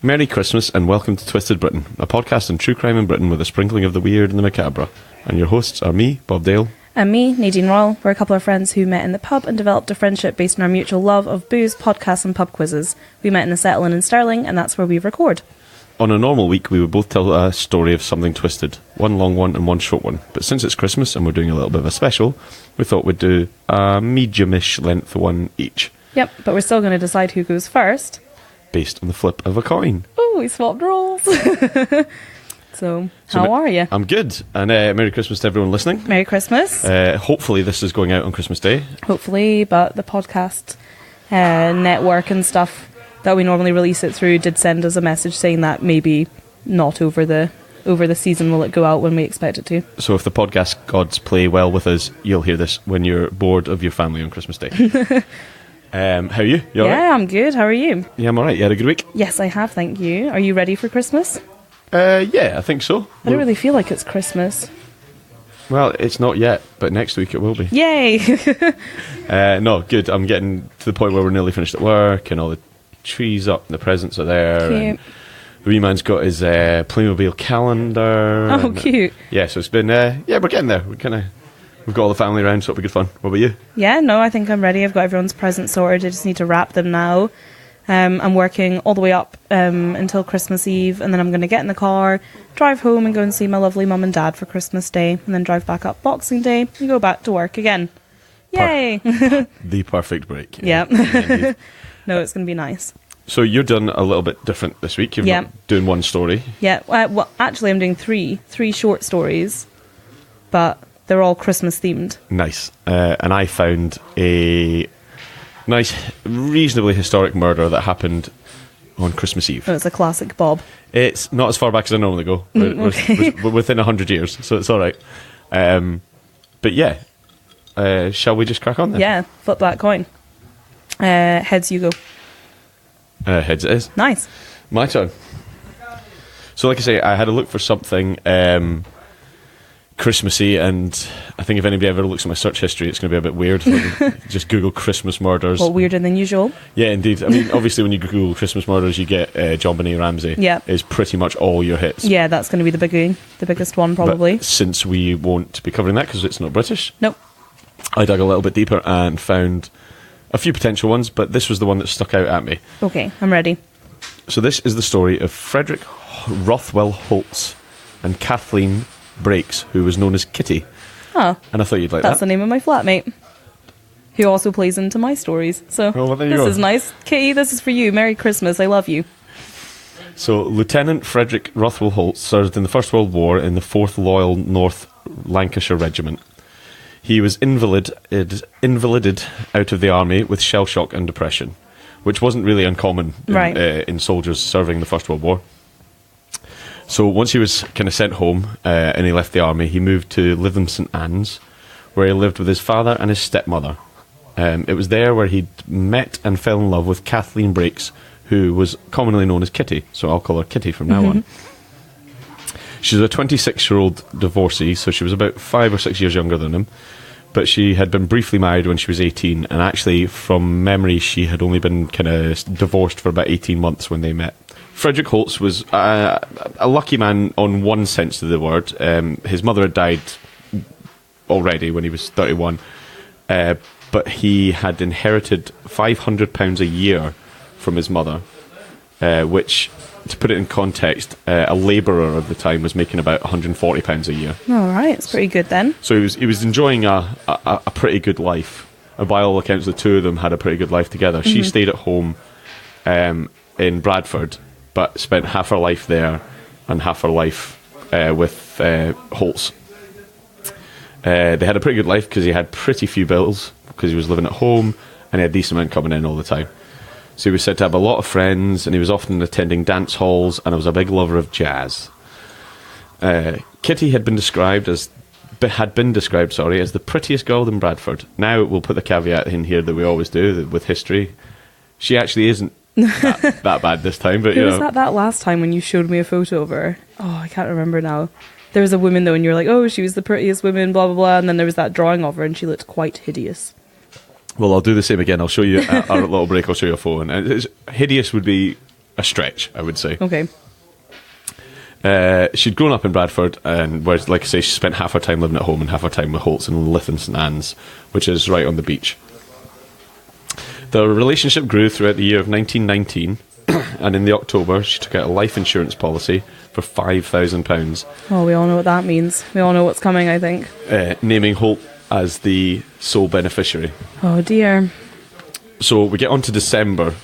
Merry Christmas and welcome to Twisted Britain, a podcast on true crime in Britain with a sprinkling of the weird and the macabre. And your hosts are me, Bob Dale. And me, Nadine Royal. We're a couple of friends who met in the pub and developed a friendship based on our mutual love of booze, podcasts and pub quizzes. We met in the Settle Inn in Stirling, and that's where we record. On a normal week, we would both tell a story of something twisted, one long one and one short one. But since it's Christmas and we're doing a little bit of a special, we thought we'd do a medium-ish length one each. Yep, but we're still going to decide who goes first. Based on the flip of a coin. Oh, we swapped roles. So how are you? I'm good. And Merry Christmas to everyone listening. Merry Christmas. Hopefully this is going out on Christmas Day. Hopefully, but the podcast network and stuff that we normally release it through did send us a message saying that maybe not over the season will it go out when we expect it to. So if the podcast gods play well with us, you'll hear this when you're bored of your family on Christmas Day. How are you? You all right? I'm good. How are you? Yeah, I'm alright. You had a good week? Yes, I have, thank you. Are you ready for Christmas? Yeah, I think so. I don't really feel like it's Christmas. Well, it's not yet, but next week it will be. Yay! No, good. I'm getting to the point where we're nearly finished at work and all the trees up and the presents are there. Cute. And the wee man's got his Playmobil calendar. Oh, and, cute. Yeah, so it's been, we're getting there. We've got all the family around, so it'll be good fun. What about you? Yeah, no, I think I'm ready. I've got everyone's presents sorted. I just need to wrap them now. I'm working all the way up until Christmas Eve, and then I'm going to get in the car, drive home and go and see my lovely mum and dad for Christmas Day, and then drive back up Boxing Day and go back to work again. Yay! The perfect break. Yeah. No, it's going to be nice. So you're done a little bit different this week. You're not doing one story. Yeah, well, actually I'm doing three short stories, but they're all Christmas themed. Nice. And I found a nice, reasonably historic murder that happened on Christmas Eve. Oh, it's a classic Bob. It's not as far back as I normally go. We're within 100 years, so it's all right. But yeah, shall we just crack on then? Yeah, flip that coin. Heads you go. Heads it is. Nice. My turn. So like I say, I had a look for something Christmassy, and I think if anybody ever looks at my search history, it's going to be a bit weird. Like, just Google Christmas murders. Well, weirder than usual. Yeah, indeed. I mean, obviously, when you Google Christmas murders, you get John Benet Ramsey. Yeah, is pretty much all your hits. Yeah, that's going to be the biggest one probably. But since we won't be covering that because it's not British, nope. I dug a little bit deeper and found a few potential ones, but this was the one that stuck out at me. Okay, I'm ready. So this is the story of Frederick Rothwell Holtz and Kathleen Breaks, who was known as Kitty. Oh. And I thought you'd like that. That's the name of my flatmate, who also plays into my stories. So this is nice. Kitty, this is for you. Merry Christmas. I love you. So Lieutenant Frederick Rothwell Holtz served in the First World War in the 4th Loyal North Lancashire Regiment. He was invalided out of the army with shell shock and depression, which wasn't really uncommon in soldiers serving the First World War. So once he was kind of sent home and he left the army, he moved to Lytham St Anne's, where he lived with his father and his stepmother. It was there where he met and fell in love with Kathleen Breaks, who was commonly known as Kitty, so I'll call her Kitty from now on. She's a 26-year-old divorcee, so she was about 5 or 6 years younger than him, but she had been briefly married when she was 18, and actually, from memory, she had only been kind of divorced for about 18 months when they met. Frederick Holtz was a lucky man on one sense of the word. His mother had died already when he was 31, but he had inherited £500 a year from his mother, which, to put it in context, a labourer of the time was making about £140 a year. All right, it's pretty good then. So he was enjoying a pretty good life. And by all accounts, the two of them had a pretty good life together. She stayed at home in Bradford, but spent half her life there and half her life with Holtz. They had a pretty good life because he had pretty few bills because he was living at home and he had decent amount coming in all the time. So he was said to have a lot of friends and he was often attending dance halls and was a big lover of jazz. Kitty had been described as the prettiest girl in Bradford. Now we'll put the caveat in here that we always do with history. She actually isn't that bad this time, but Who was that last time when you showed me a photo of her? Oh, I can't remember now. There was a woman though, and you're like, oh, she was the prettiest woman, blah blah blah, and then there was that drawing of her, and she looked quite hideous. Well, I'll do the same again. I'll show you our little break. I'll show you a photo, and hideous would be a stretch, I would say. Okay. She'd grown up in Bradford, and whereas, like I say, she spent half her time living at home and half her time with Holt's in Lytham St Anne's, which is right on the beach. The relationship grew throughout the year of 1919, and in the October, she took out a life insurance policy for £5,000. Oh, we all know what that means. We all know what's coming, I think. Naming Holt as the sole beneficiary. Oh, dear. So we get on to December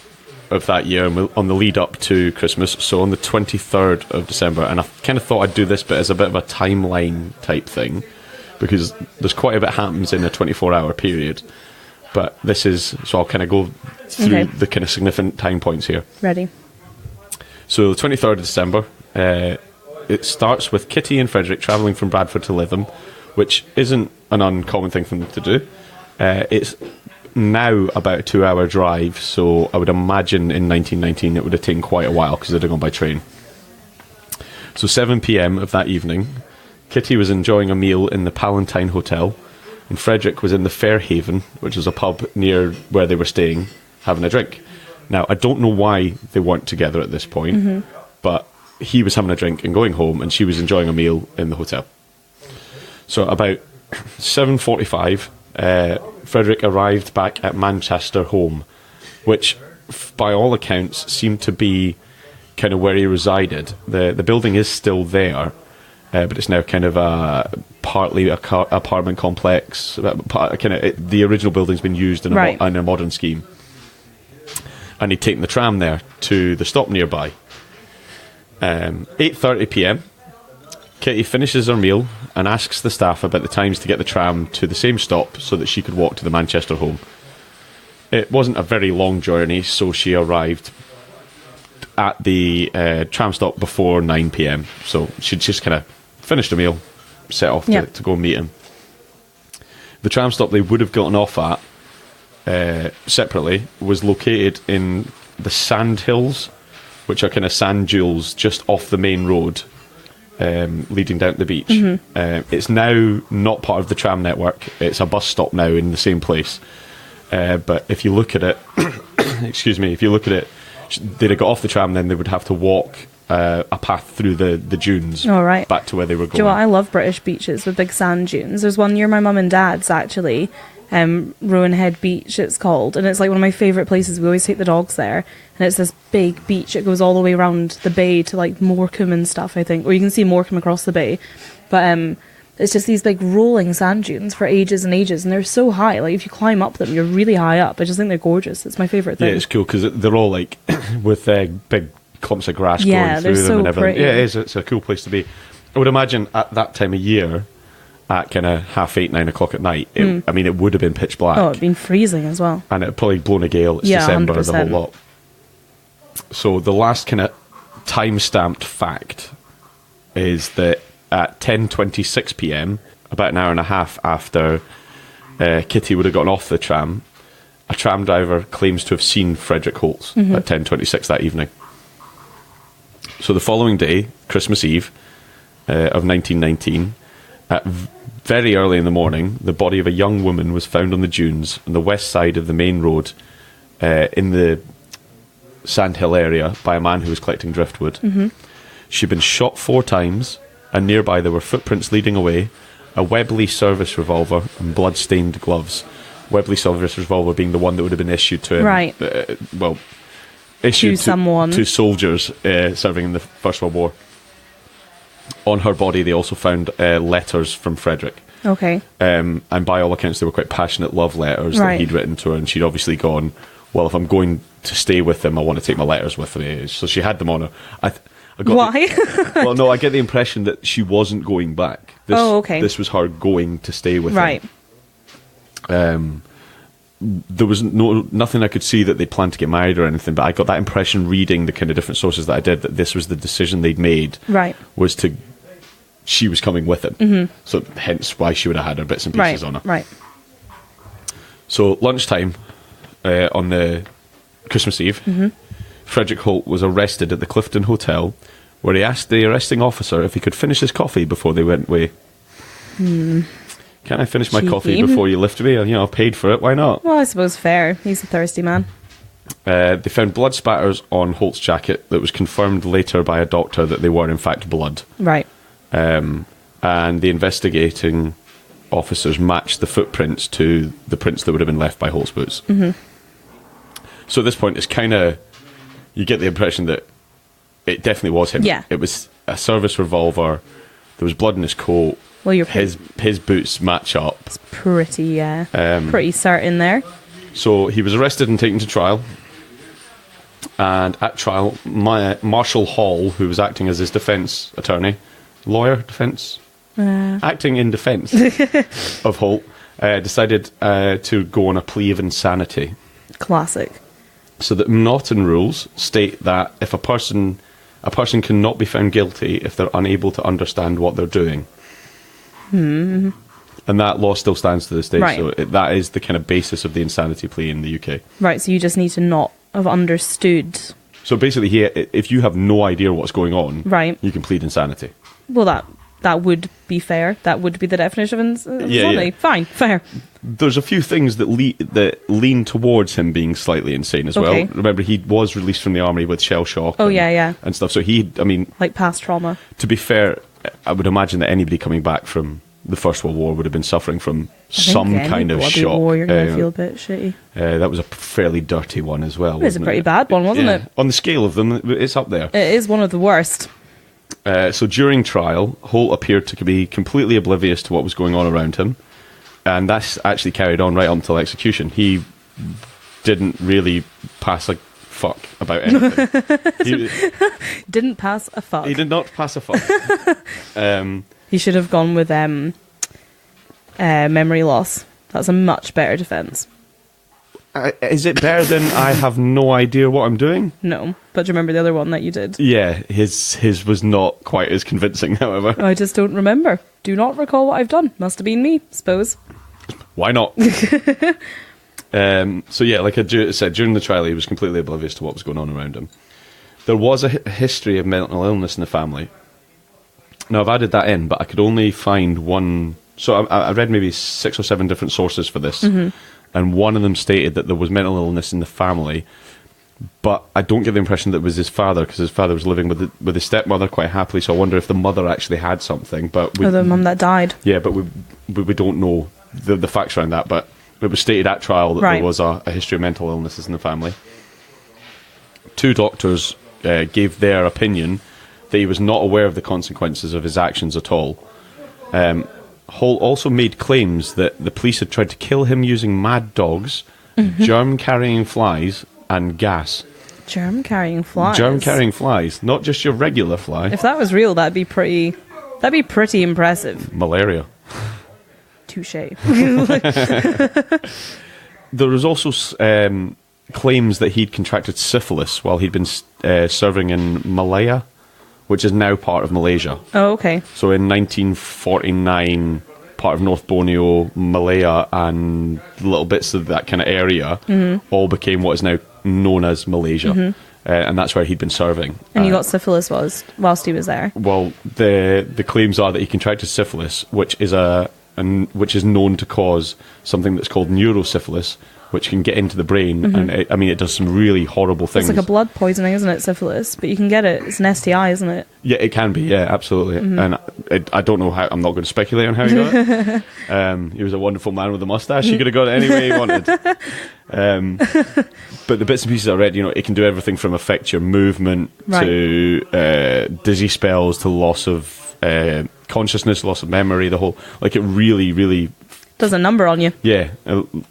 of that year, and on the lead up to Christmas, so on the 23rd of December, and I kind of thought I'd do this bit as a bit of a timeline type thing, because there's quite a bit happens in a 24-hour period, but this is, so I'll kind of go through the kind of significant time points here. Ready. So the 23rd of December, it starts with Kitty and Frederick travelling from Bradford to Lytham, which isn't an uncommon thing for them to do. It's now about a 2-hour drive, so I would imagine in 1919 it would have taken quite a while because they'd have gone by train. So 7 p.m. of that evening, Kitty was enjoying a meal in the Palatine Hotel, and Frederick was in the Fairhaven, which was a pub near where they were staying, having a drink. Now, I don't know why they weren't together at this point, but he was having a drink and going home, and she was enjoying a meal in the hotel. So about 7:45, Frederick arrived back at Manchester home, which, by all accounts, seemed to be kind of where he resided. The building is still there, but it's now kind of partly a apartment complex. The original building's been used in a modern scheme. And he'd taken the tram there to the stop nearby. 8:30 p.m, Kitty finishes her meal and asks the staff about the times to get the tram to the same stop so that she could walk to the Manchester home. It wasn't a very long journey, so she arrived at the tram stop before 9 p.m. So she'd just kind of finished the meal, set off to go and meet him. The tram stop they would have gotten off at separately was located in the Sand Hills, which are kind of sand dunes just off the main road leading down to the beach. It's now not part of the tram network. It's a bus stop now in the same place. But if you look at it, if you look at it, they'd have got off the tram, then they would have to walk a path through the dunes back to where they were going. Do you know what? I love British beaches with big sand dunes. There's one near my mum and dad's, actually. Rowan Head Beach it's called, and it's like one of my favourite places. We always take the dogs there, and it's this big beach. It goes all the way around the bay to like Morecambe and stuff, I think, or you can see Morecambe across the bay, but it's just these big rolling sand dunes for ages and ages, and they're so high, like if you climb up them you're really high up. I just think they're gorgeous. It's my favourite thing. Yeah, it's cool because they're all like with big clumps of grass going through them so and everything. pretty. Yeah, it's a cool place to be. I would imagine at that time of year, at kind of 8:30, 9 o'clock at night, I mean, it would have been pitch black. Oh, it'd been freezing as well. And it had probably blown a gale. It's December, 100%. The whole lot. So the last kind of time-stamped fact is that at 10:26 p.m, about an hour and a half after Kitty would have gotten off the tram, a tram driver claims to have seen Frederick Holt's at 10:26 that evening. So the following day, Christmas Eve of 1919, at very early in the morning, the body of a young woman was found on the dunes on the west side of the main road in the Sandhill area by a man who was collecting driftwood. She'd been shot 4 times, and nearby there were footprints leading away, a Webley service revolver, and blood-stained gloves. Webley service revolver being the one that would have been issued to him. Issued to soldiers serving in the First World War. On her body, they also found letters from Frederick. Okay. And by all accounts, they were quite passionate love letters that he'd written to her, and she'd obviously gone, well, if I'm going to stay with him, I want to take my letters with me. So she had them on her. Why? Well, no, I get the impression that she wasn't going back. This was her going to stay with him. There was nothing I could see that they planned to get married or anything, but I got that impression reading the kind of different sources that I did, that this was the decision they'd made. She was coming with him. So hence why she would have had her bits and pieces on her. So lunchtime on the Christmas Eve, Frederick Holt was arrested at the Clifton Hotel, where he asked the arresting officer if he could finish his coffee before they went away. Can I finish my coffee before you lift me? You know, I've paid for it, why not? Well, I suppose fair. He's a thirsty man. They found blood spatters on Holt's jacket that was confirmed later by a doctor that they were in fact blood. Right. And the investigating officers matched the footprints to the prints that would have been left by Holt's boots. Mm-hmm. So at this point, it's kind of, you get the impression that it definitely was him. Yeah. It was a service revolver. There was blood in his coat. Well, his boots match up. It's pretty, pretty certain there. So he was arrested and taken to trial. And at trial, Marshall Hall, who was acting as his defence attorney, acting in defence of Holt, decided to go on a plea of insanity. Classic. So the Norton rules state that if a person cannot be found guilty if they're unable to understand what they're doing. And that law still stands to this day. Right. So that is the kind of basis of the insanity plea in the UK. Right, so you just need to not have understood. So basically, here, if you have no idea what's going on, right, you can plead insanity. Well, that would be fair. That would be the definition of insanity. Yeah. Fine, fair. There's a few things that lean towards him being slightly insane as well. Remember, he was released from the army with shell shock. And stuff. So like past trauma. To be fair, I would imagine that anybody coming back from the First World War would have been suffering from some kind of shock. War, you're going to feel a bit shitty. That was a fairly dirty one as well. It was a pretty bad one, wasn't it? On the scale of them, it's up there. It is one of the worst. So during trial, Holt appeared to be completely oblivious to what was going on around him. And that's actually carried on right up until execution. He didn't really pass a fuck about anything. Didn't pass a fuck. He did not pass a fuck. He should have gone with memory loss. That's a much better defence. Is it better than I have no idea what I'm doing? No, but do you remember the other one that you did? Yeah, his was not quite as convincing, however. I just don't remember. Do not recall what I've done. Must have been me, suppose. Why not? So yeah, like I said, during the trial he was completely oblivious to what was going on around him. There was a history of mental illness in the family. Now, I've added that in, but I could only find one. So I read maybe 6 or 7 different sources for this, and one of them stated that there was mental illness in the family, but I don't get the impression that it was his father, because his father was living with his stepmother quite happily, so I wonder if the mother actually had something. But or the mum that died. Yeah, but we don't know the facts around that, but it was stated at trial that there was a history of mental illnesses in the family. 2 doctors gave their opinion that he was not aware of the consequences of his actions at all. Holt also made claims that the police had tried to kill him using mad dogs, germ-carrying flies, and gas. Germ-carrying flies? Germ-carrying flies, not just your regular fly. If that was real, that'd be pretty impressive. Malaria. Touché. There was also claims that he'd contracted syphilis while he'd been serving in Malaya, which is now part of Malaysia. Oh, okay. So in 1949, part of North Borneo, Malaya, and little bits of that kind of area all became what is now known as Malaysia. And that's where he'd been serving. And he got syphilis whilst he was there? Well, the claims are that he contracted syphilis, which is known to cause something that's called neurosyphilis, which can get into the brain, and it does some really horrible things. It's like a blood poisoning, isn't it, syphilis? But you can get it. It's an STI, isn't it? Yeah, it can be, yeah, absolutely. And I don't know how, I'm not going to speculate on how he got it. He was a wonderful man with a mustache. He could have got it any way he wanted. But the bits and pieces I read, it can do everything from affect your movement to dizzy spells to loss of consciousness, loss of memory, the whole, like it really, really does a number on you. Yeah.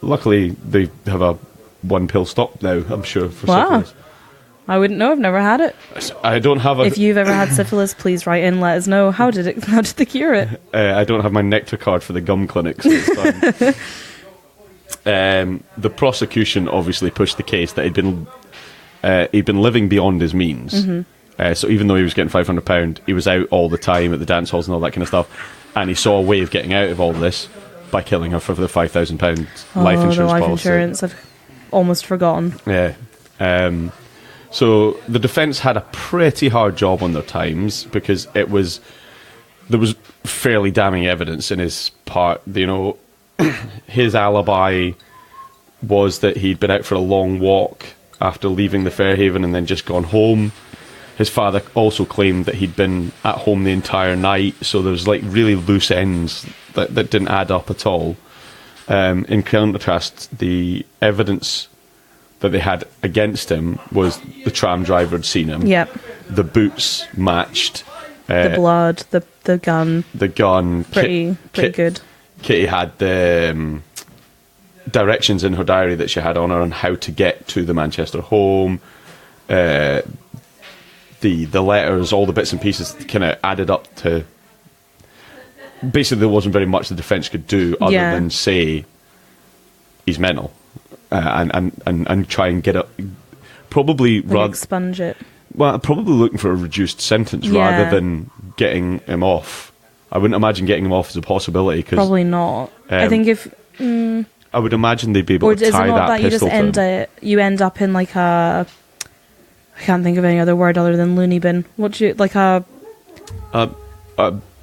Luckily, they have a 1-pill stop now, I'm sure, for syphilis. I wouldn't know. I've never had it. I don't have If you've ever had syphilis, please write in. Let us know. How did they cure it? I don't have my nectar card for the gum clinic, so it's fine. The prosecution obviously pushed the case that he'd been living beyond his means. So even though he was getting £500, he was out all the time at the dance halls and all that kind of stuff, and he saw a way of getting out of all this by killing her for the £5,000 life insurance the life policy. Insurance, I've almost forgotten. Yeah. So the defence had a pretty hard job on their times, because there was fairly damning evidence in his part. His alibi was that he'd been out for a long walk after leaving the Fairhaven and then just gone home. His father also claimed that he'd been at home the entire night, so there was like really loose ends that didn't add up at all. In contrast, the evidence that they had against him was the tram driver had seen him. Yep. The boots matched. The blood, the gun. The gun. Pretty good. Kitty had the directions in her diary that she had on her on how to get to the Manchester home. The letters, all the bits and pieces kind of added up to... Basically, there wasn't very much the defence could do other than say he's mental and try and get it... Probably... expunge it. Well, probably looking for a reduced sentence rather than getting him off. I wouldn't imagine getting him off as a possibility. Probably not. I think if... I would imagine they'd be able to tie that pistol to him. You end up in like a... I can't think of any other word other than loony bin. Like a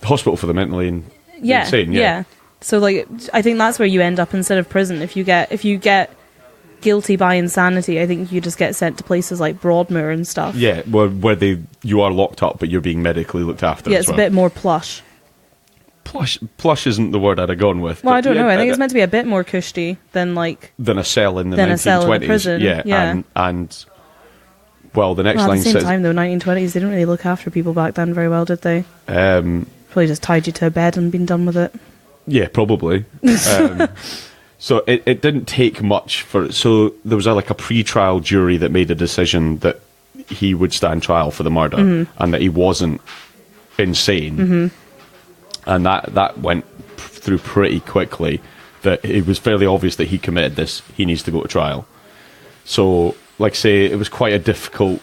hospital for the mentally insane. Yeah. So like, I think that's where you end up instead of prison. If you get guilty by insanity, I think you just get sent to places like Broadmoor and stuff. Yeah, where you are locked up, but you're being medically looked after. Yeah, it's a bit more plush. Plush isn't the word I'd have gone with. Well, I don't know. I think it's meant to be a bit more cushy than a cell in the 1920s. Than a cell in prison. Yeah. And well, the next line says... At the same time, though, 1920s, they didn't really look after people back then very well, did they? Probably just tied you to a bed and been done with it. Yeah, probably. So it didn't take much for... So there was a pre-trial jury that made a decision that he would stand trial for the murder and that he wasn't insane. And that went through pretty quickly, that it was fairly obvious that he committed this. He needs to go to trial. So... Like say, it was quite a difficult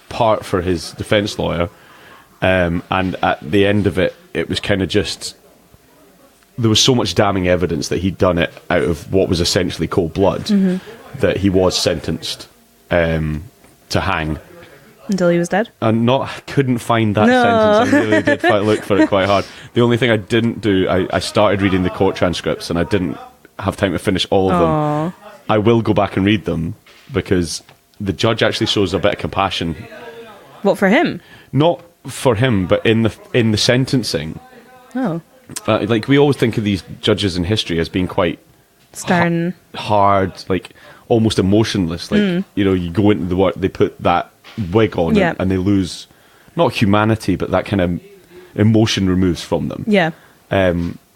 part for his defence lawyer, and at the end of it, it was kind of just... There was so much damning evidence that he'd done it out of what was essentially cold blood, that he was sentenced to hang. Until he was dead? And couldn't find that sentence. I really did look for it quite hard. The only thing I didn't do, I started reading the court transcripts, and I didn't have time to finish all of them. I will go back and read them, because the judge actually shows a bit of compassion. What, for him? Not for him, but in the sentencing. Oh. Like, we always think of these judges in history as being quite... Stern. Hard, like, almost emotionless. Like, you go into the work, they put that wig on and they lose, not humanity, but that kind of emotion removes from them. Yeah.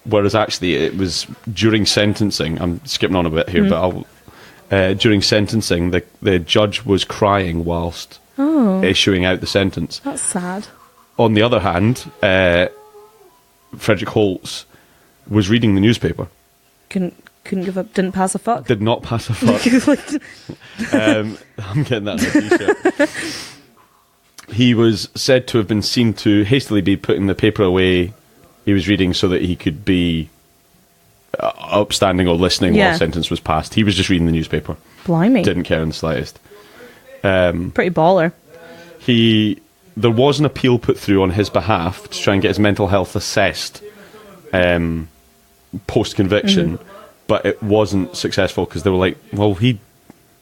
Whereas actually it was during sentencing, I'm skipping on a bit here, but during sentencing, the judge was crying whilst issuing out the sentence. That's sad. On the other hand, Frederick Holtz was reading the newspaper. Couldn't give up, didn't pass a fuck? Did not pass a fuck. I'm getting that in a t-shirt. He was said to have been seen to hastily be putting the paper away he was reading so that he could be upstanding or listening while a sentence was passed. He was just reading the newspaper. Blimey. Didn't care in the slightest. Pretty baller. There was an appeal put through on his behalf to try and get his mental health assessed post-conviction, but it wasn't successful because they were like, well, he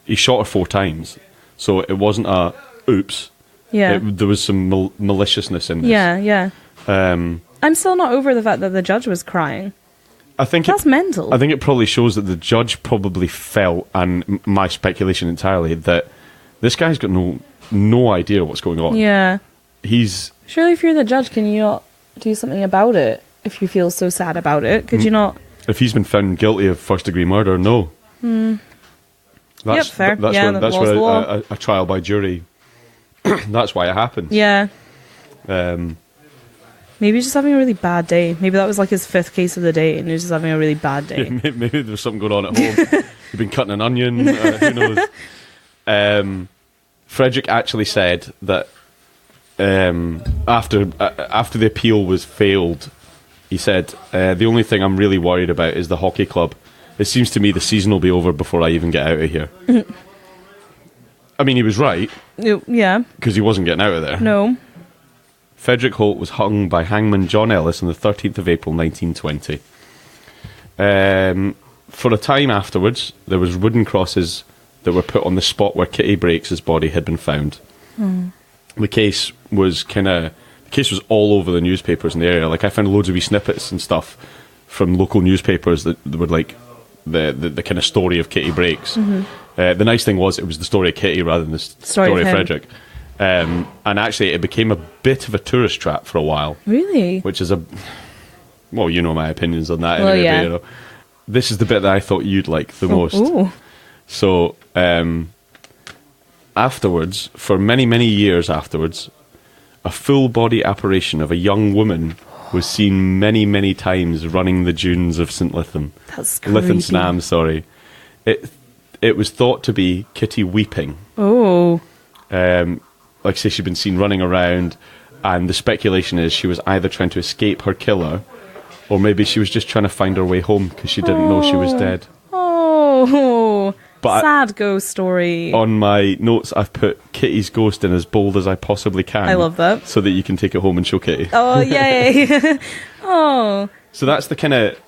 shot her 4 times, so it wasn't a oops. Yeah. There was some maliciousness in this. Yeah. I'm still not over the fact that the judge was crying. I think that's mental. I think it probably shows that the judge probably felt, and my speculation entirely, that this guy's got no idea what's going on. Yeah. Surely if you're the judge, can you not do something about it? If you feel so sad about it, could you not? If he's been found guilty of first-degree murder, no. Fair. That's where a trial by jury, that's why it happens. Yeah. Maybe he's just having a really bad day. Maybe that was like his 5th case of the day, and he's just having a really bad day. Yeah, maybe there's something going on at home. You've been cutting an onion. Who knows? Frederick actually said that after the appeal was failed, he said, the only thing I'm really worried about is the hockey club. It seems to me the season will be over before I even get out of here. I mean, he was right. Yeah. Because he wasn't getting out of there. No. Frederick Holt was hung by hangman John Ellis on the 13th of April 1920. For a time afterwards, there was wooden crosses that were put on the spot where Kitty Breaks' body had been found. The case was all over the newspapers in the area. Like, I found loads of wee snippets and stuff from local newspapers that were like the kind of story of Kitty Breaks. The nice thing was it was the story of Kitty rather than the story of Frederick. And actually, it became a bit of a tourist trap for a while. Really? Which is well, you know my opinions on that. Well, anyway, yeah. But, you know, this is the bit that I thought you'd like the most. Ooh. So, afterwards, for many, many years afterwards, a full-body apparition of a young woman was seen many, many times running the dunes of St. Lytham. That's creepy. Lytham, sorry. It was thought to be Kitty weeping. Oh. Like I say, she'd been seen running around, and the speculation is she was either trying to escape her killer, or maybe she was just trying to find her way home because she didn't know she was dead. Oh. But sad ghost story. On my notes, I've put Kitty's ghost in as bold as I possibly can. I love that. So that you can take it home and show Kitty. Oh, yay. Oh. So that's the kind of...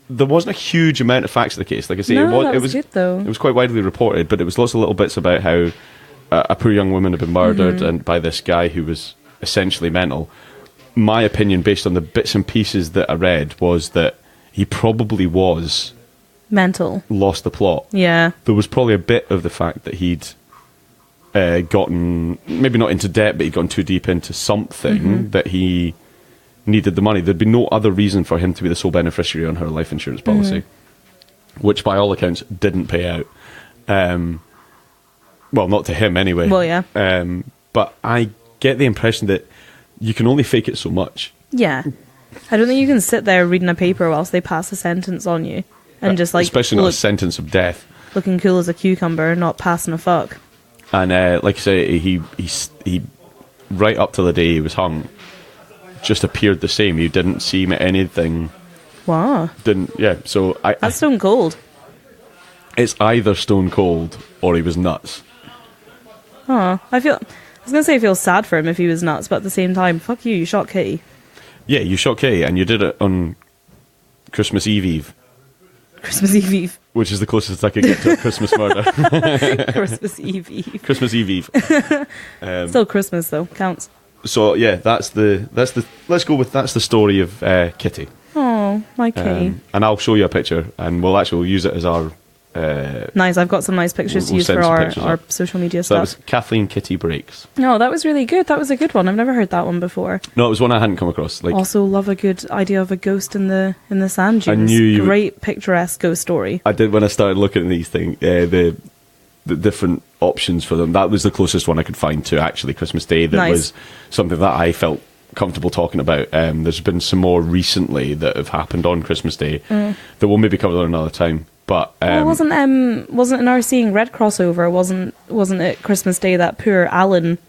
There wasn't a huge amount of facts of the case. Like I say, No, that it was good, though. It was quite widely reported, but it was lots of little bits about how a poor young woman had been murdered and by this guy who was essentially mental. My opinion, based on the bits and pieces that I read, was that he probably was... mental. Lost the plot. Yeah. There was probably a bit of the fact that he'd gotten, maybe not into debt, but he'd gotten too deep into something that he needed the money. There'd be no other reason for him to be the sole beneficiary on her life insurance policy, which by all accounts didn't pay out. Well, not to him anyway. Well, yeah. But I get the impression that you can only fake it so much. Yeah. I don't think you can sit there reading a paper whilst they pass a sentence on you and just like... Especially not a sentence of death. Looking cool as a cucumber, not passing a fuck. And like I say, he right up to the day he was hung, just appeared the same. You didn't see him at anything. Wow. So That's stone cold. It's either stone cold or he was nuts. Oh, I was going to say I feel sad for him if he was nuts, but at the same time, fuck you, you shot Kitty. Yeah, you shot Kitty, and you did it on Christmas Eve. Christmas Eve. Which is the closest I could get to a Christmas murder. Christmas Eve. Christmas Eve. Still Christmas though, counts. So yeah, that's the story of Kitty. Oh, my Kitty. And I'll show you a picture, and we'll use it as our... nice, I've got some nice pictures to use for our social media so stuff. That was Kathleen Kitty Breaks. No, that was really good. That was a good one. I've never heard that one before. No, it was one I hadn't come across. Also love a good idea of a ghost in the sand dunes. I knew you Great picturesque ghost story. I did when I started looking at these things, the different options for them. That was the closest one I could find to actually Christmas Day. That was something that I felt comfortable talking about. There's been some more recently that have happened on Christmas Day that we'll maybe cover another time. But wasn't in our Seeing Red crossover? Wasn't it Christmas Day that poor Alan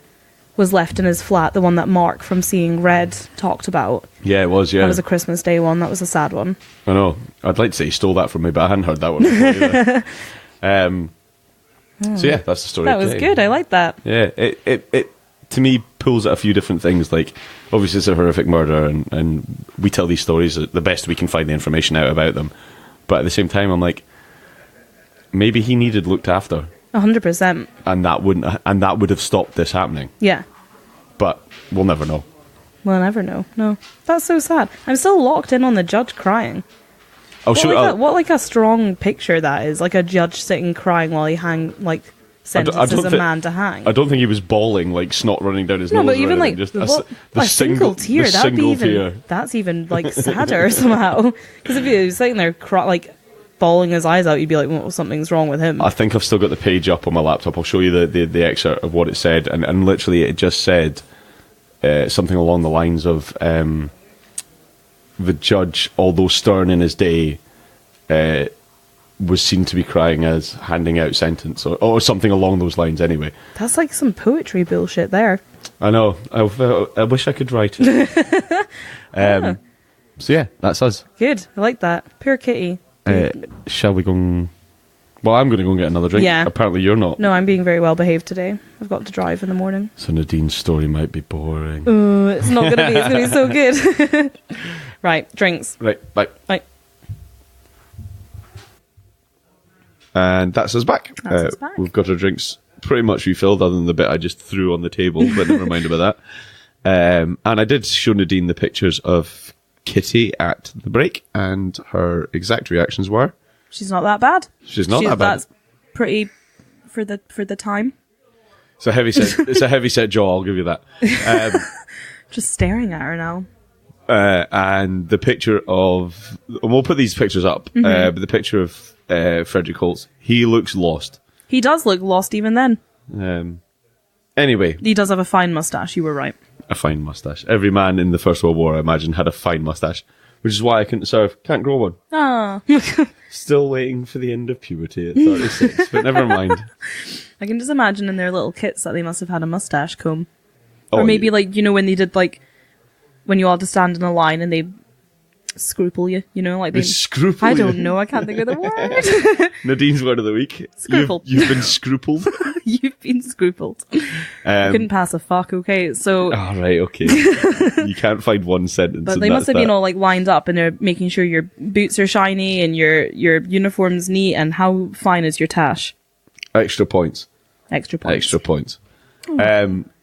was left in his flat? The one that Mark from Seeing Red talked about. Yeah, it was. Yeah, that was a Christmas Day one. That was a sad one. I know. I'd like to say he stole that from me, but I hadn't heard that one before either. So yeah, that's the story. That was good. I like that. Yeah, it to me pulls at a few different things. Like obviously it's a horrific murder, and we tell these stories the best we can find the information out about them. But at the same time, I'm like, maybe he needed looked after. 100%. And that would have stopped this happening. Yeah. But we'll never know. We'll never know. No, that's so sad. I'm still locked in on the judge crying. What a strong picture that is. Like a judge sitting crying while he sentences a man to hang. I don't think he was bawling, like snot running down his nose. No, but even like just a single tear, that's even like sadder somehow. Because if he was sitting there bawling his eyes out, you'd be like, well, something's wrong with him. I think I've still got the page up on my laptop. I'll show you the excerpt of what it said, and literally it just said something along the lines of the judge, although stern in his day, was seen to be crying as handing out sentence or something along those lines anyway. That's like some poetry bullshit there. I know. I wish I could write it. So yeah, that's us. Good. I like that. Poor Kitty. Shall we go well, I'm going to go and get another drink. Yeah. Apparently you're not. No, I'm being very well behaved today. I've got to drive in the morning. So Nadine's story might be boring. It's not going to be. It's going to be so good. Right, drinks. Right, bye. Bye. And that's us back. That's us back. We've got our drinks pretty much refilled, other than the bit I just threw on the table, but never mind about that. And I did show Nadine the pictures of Kitty at the break, and her exact reactions were... She's not that bad. She's not that bad. That's pretty for the time. It's a heavy set jaw, I'll give you that. Just staring at her now. And the picture of... And we'll put these pictures up, but the picture of Frederick Holtz, he looks lost. He does look lost even then. Anyway. He does have a fine moustache, you were right. A fine moustache. Every man in the First World War, I imagine, had a fine moustache, which is why I couldn't serve. Can't grow one. Ah. Still waiting for the end of puberty at 36, but never mind. I can just imagine in their little kits that they must have had a moustache comb. Oh, or maybe, yeah. like, you know, when they did, like, when you all just stand in a line and they scruple you, you know? Like They scruple I you. don't know, I can't think of the word. Nadine's word of the week. Scrupled. You've been scrupled. You've been scrupled. Couldn't pass a fuck, okay? So... Oh, right, okay. You can't find one sentence. But and they that's must have that. been all like lined up and they're making sure your boots are shiny and your uniform's neat, and how fine is your tash? Extra points. Extra points. Extra points.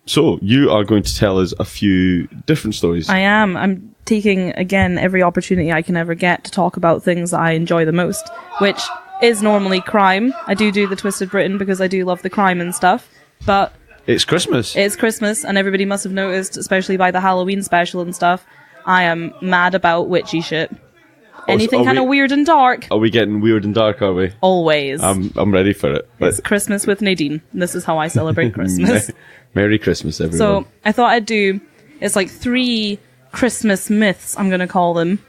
So you are going to tell us a few different stories. I am. I'm taking, again, every opportunity I can ever get to talk about things that I enjoy the most, which is normally crime. I do the Twisted Britain because I do love the crime and stuff, but... It's Christmas. It's Christmas, and everybody must have noticed, especially by the Halloween special and stuff, I am mad about witchy shit. Anything kind of weird and dark. Are we getting weird and dark, are we? Always. I'm ready for it. It's Christmas with Nadine. This is how I celebrate Christmas. Merry Christmas, everyone. So I thought I'd do, it's like 3 Christmas myths, I'm going to call them.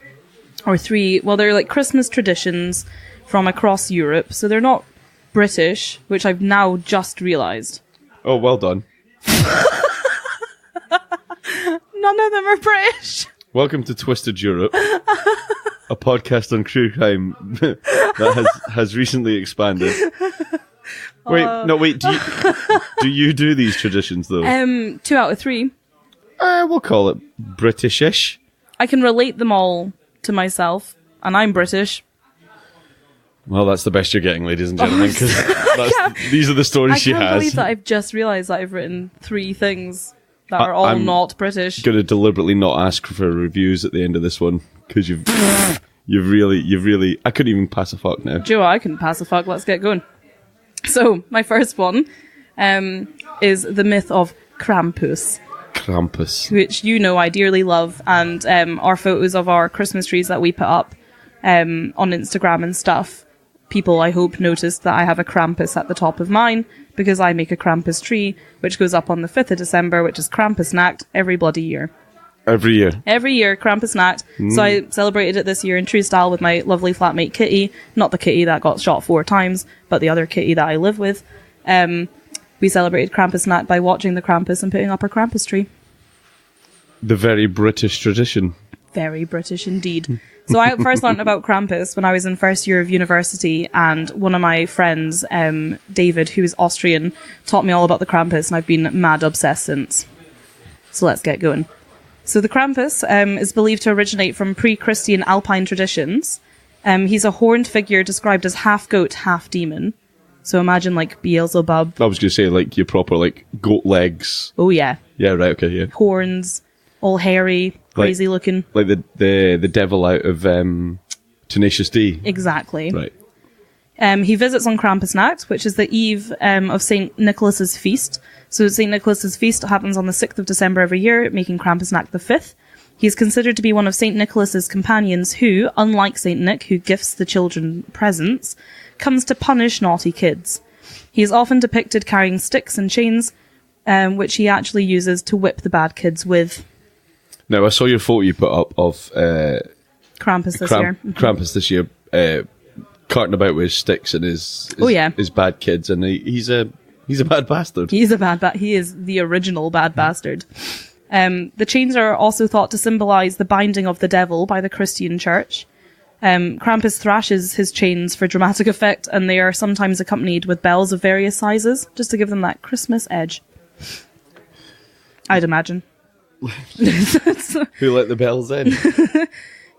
Or 3, well, they're like Christmas traditions from across Europe. So they're not British, which I've now just realised. Oh, well done. None of them are British. Welcome to Twisted Europe, a podcast on true crime that has recently expanded. Wait. Do you do these traditions though? 2 out of 3. We'll call it Britishish. I can relate them all to myself, and I'm British. Well, that's the best you're getting, ladies and gentlemen, because these are the stories she has. I can't believe that I've just realised that I've written 3 things that are all not British. Going to deliberately not ask for reviews at the end of this one, because you've really, I couldn't even pass a fuck now. Joe, I couldn't pass a fuck. Let's get going. So, my first one is the myth of Krampus. Krampus. Which you know I dearly love, and our photos of our Christmas trees that we put up on Instagram and stuff. People, I hope, noticed that I have a Krampus at the top of mine, because I make a Krampus tree, which goes up on the 5th of December, which is Krampusnacht, every bloody year. Every year, Krampusnacht. So I celebrated it this year in true style with my lovely flatmate Kitty. Not the Kitty that got shot 4 times, but the other Kitty that I live with. We celebrated Krampusnacht by watching the Krampus and putting up our Krampus tree. The very British tradition. Very British indeed. So I first learned about Krampus when I was in first year of university, and one of my friends, David, who is Austrian, taught me all about the Krampus, and I've been mad obsessed since. So let's get going. So the Krampus is believed to originate from pre-Christian Alpine traditions. He's a horned figure described as half goat, half demon. So imagine like Beelzebub. I was going to say like your proper like goat legs. Oh yeah. Yeah, right, okay, yeah. Horns, all hairy, crazy looking. Like the devil out of Tenacious D. Exactly. Right. He visits on Krampusnacht, which is the eve of St. Nicholas's feast. So St. Nicholas's feast happens on the 6th of December every year, making Krampusnacht the 5th. He is considered to be one of St. Nicholas's companions who, unlike St. Nick, who gifts the children presents, comes to punish naughty kids. He is often depicted carrying sticks and chains, which he actually uses to whip the bad kids with. Now, I saw your photo you put up of Krampus this year. Krampus this year, carting about with his sticks and his bad kids, and he's a bad bastard. He is the original bad bastard. The chains are also thought to symbolise the binding of the devil by the Christian church. Krampus thrashes his chains for dramatic effect, and they are sometimes accompanied with bells of various sizes, just to give them that Christmas edge. I'd imagine. Who let the bells in?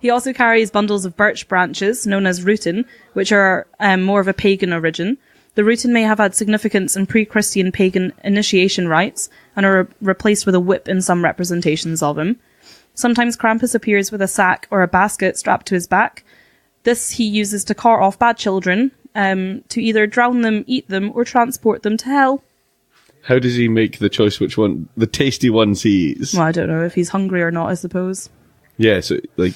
He also carries bundles of birch branches, known as rutin, which are more of a pagan origin. The rutin may have had significance in pre-Christian pagan initiation rites and are replaced with a whip in some representations of him. Sometimes Krampus appears with a sack or a basket strapped to his back. This he uses to cart off bad children, to either drown them, eat them, or transport them to hell. How does he make the choice which one, the tasty ones he eats? Well, I don't know if he's hungry or not, I suppose. Yeah, so, like...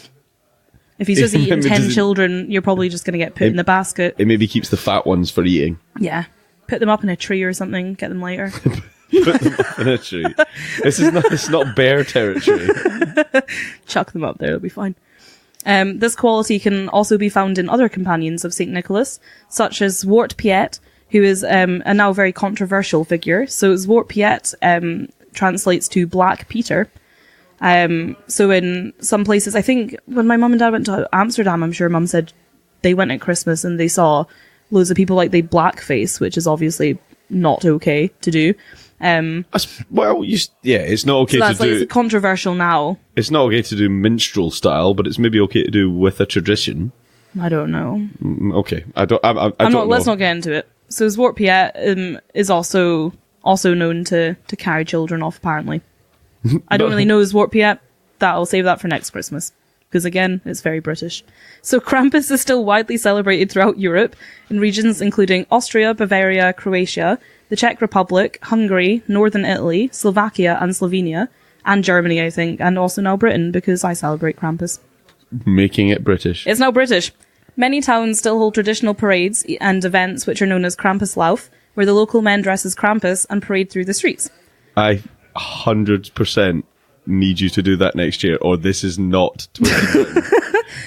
If he's just eating 10 children, you're probably just going to get put in the basket. It maybe keeps the fat ones for eating. Yeah. Put them up in a tree or something, get them later. Put them up in a tree. It's not bear territory. Chuck them up there, it'll be fine. This quality can also be found in other companions of St. Nicholas, such as Zwart Piet, who is a now very controversial figure. So Zwart Piet translates to Black Peter. So in some places, I think when my mum and dad went to Amsterdam, I'm sure mum said they went at Christmas and they saw loads of people like they blackface, which is obviously not okay to do. Well, it's not okay to do. It's controversial now. It's not okay to do minstrel style, but it's maybe okay to do with a tradition. I don't know. Okay, I don't know. Let's not get into it. So Zwart Piet is also known to carry children off, apparently. I don't really know Zwart Piet. I'll save that for next Christmas. Because again, it's very British. So Krampus is still widely celebrated throughout Europe, in regions including Austria, Bavaria, Croatia, the Czech Republic, Hungary, Northern Italy, Slovakia and Slovenia, and Germany, I think, and also now Britain, because I celebrate Krampus. Making it British. It's now British. Many towns still hold traditional parades and events which are known as Krampuslauf, where the local men dress as Krampus and parade through the streets. I 100% need you to do that next year, or this is not 2020.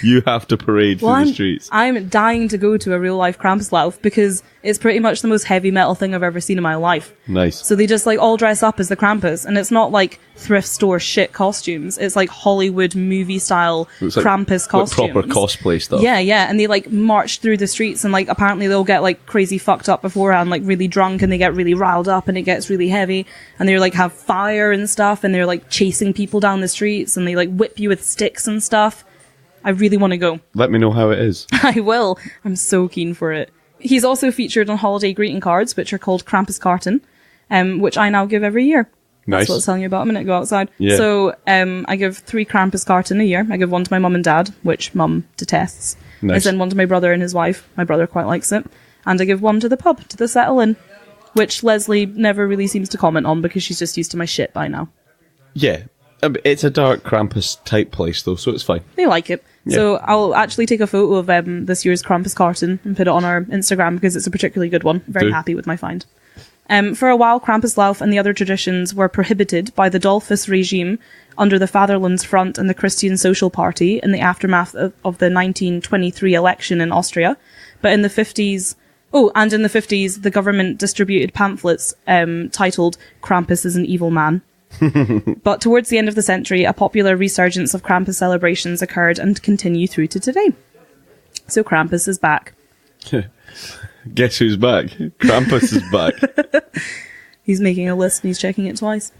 You have to parade through the streets. I'm dying to go to a real life Krampuslauf because it's pretty much the most heavy metal thing I've ever seen in my life. Nice. So they just like all dress up as the Krampus, and it's not like thrift store shit costumes. It's like Hollywood movie style Krampus costumes. Like proper cosplay stuff. Yeah, and they like march through the streets, and like apparently they'll get like crazy fucked up beforehand, like really drunk, and they get really riled up, and it gets really heavy, and they like have fire and stuff, and they're like chasing people down the streets, and they like whip you with sticks and stuff. I really want to go. Let me know how it is. I will. I'm so keen for it. He's also featured on holiday greeting cards, which are called Krampuskarten, which I now give every year. Nice. That's what I was telling you about a minute ago outside. Yeah. So I give 3 Krampuskarten a year. I give one to my mum and dad, which mum detests. Nice. I send one to my brother and his wife. My brother quite likes it. And I give one to the pub, to the settle-in, which Leslie never really seems to comment on because she's just used to my shit by now. Yeah. It's a dark Krampus type place though, so it's fine. They like it. Yeah. So I'll actually take a photo of this year's Krampuskarten and put it on our Instagram because it's a particularly good one. Very happy with my find. For a while, Krampuslauf and the other traditions were prohibited by the Dollfuss regime under the Vaterlandsfront and the Christian Social Party in the aftermath of the 1923 election in Austria. But in the 50s, the government distributed pamphlets titled Krampus is an Evil Man. But towards the end of the century, a popular resurgence of Krampus celebrations occurred and continue through to today. So Krampus is back. Guess who's back? Krampus is back. He's making a list and he's checking it twice.